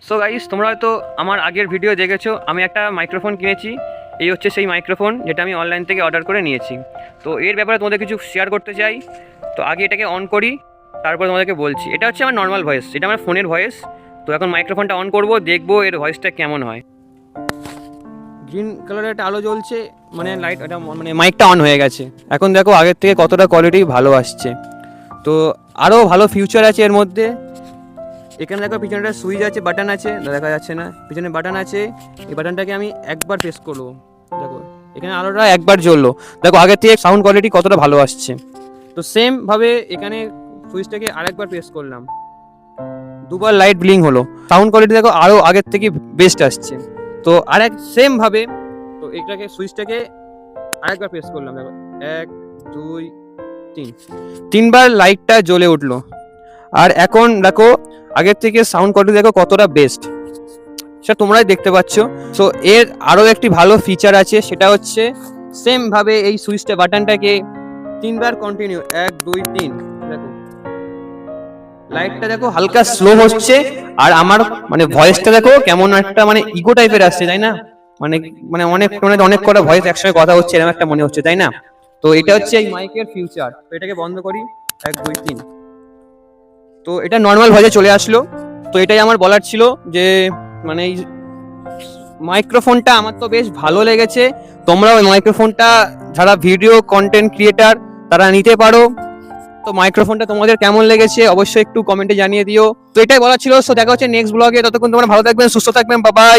So guys, তোমরা হয়তো আমার আগের ভিডিও দেখেছো, আমি একটা মাইক্রোফোন কিনেছি। এই হচ্ছে সেই মাইক্রোফোন যেটা আমি অনলাইন থেকে অর্ডার করে নিয়েছি। তো এর ব্যাপারে তোমাদের কিছু শেয়ার করতে চাই। তো আগে এটাকে অন করি, তারপর তোমাদেরকে বলছি। এটা হচ্ছে আমার নর্মাল ভয়েস, এটা আমার ফোনের ভয়েস। তো এখন মাইক্রোফোনটা অন করব, দেখবো এর ভয়েসটা কেমন হয়। গ্রিন কালারের একটা আলো জ্বলছে, মানে লাইট, এটা মানে মাইকটা অন হয়ে গেছে। এখন দেখো আগের থেকে কতটা কোয়ালিটি ভালো আসছে। তো আরও ভালো ফিউচার আছে এর মধ্যে। এখানে দেখো পিছনে সুইচ আছে, বাটন আছে, দেখা যাচ্ছে না, পিছনে বাটন আছে। এই বাটনটাকে আমি একবার প্রেস করবো, দেখো এখানে আলোটা একবার জ্বললো। দেখো আগের থেকে সাউন্ড কোয়ালিটি কতটা ভালো আসছে। তো সেম ভাবে এখানে সুইচটাকে আরেকবার প্রেস করলাম, দুবার লাইট ব্লিং হলো। সাউন্ড কোয়ালিটি দেখো আরও আগের থেকে বেস্ট আসছে। তো আরেক সেম ভাবে, তো এটাকে সুইচটাকে আরেকবার প্রেস করলাম, দেখো 1 2 3, তিনবার লাইটটা জ্বলে উঠলো। আর এখন দেখো আগের থেকে সাউন্ড কোয়ালিটি দেখো কতটা বেস্ট, সেটা তোমরাই দেখতে পাচ্ছ। সো এর আরও একটি ভালো ফিচার আছে, সেটা হচ্ছে সেম ভাবে এই সুইচটা বাটনটাকে তিনবার কন্টিনিউ 1 2 3, দেখো লাইটটা দেখো হালকা স্লো হচ্ছে। আর আমার মানে ভয়েসটা দেখো কেমন একটা মানে ইগো টাইপের আসছে, তাই না? মানে মানে অনেক কটা ভয়েস একসঙ্গে কথা হচ্ছে এরকম একটা মনে হচ্ছে, তাই না? তো এটা হচ্ছে এই মাইকের ফিউচার। তো এটাকে বন্ধ করি, 1 2 3। তো এটা নর্মাল ভয়েসে চলে আসলো। তো এটাই আমার বলার ছিল যে মানে এই মাইক্রোফোনটা আমার তো বেশ ভালো লেগেছে। তোমরা ওই মাইক্রোফোনটা যারা ভিডিও কন্টেন্ট ক্রিয়েটার তারা নিতে পারো। তো মাইক্রোফোনটা তোমাদের কেমন লেগেছে অবশ্যই একটু কমেন্টে জানিয়ে দিও। তো এটাই বলার ছিল। সো দেখা হচ্ছে নেক্সট ব্লগে। ততক্ষণ তোমরা ভালো থাকবেন, সুস্থ থাকবেন, বাই বাই।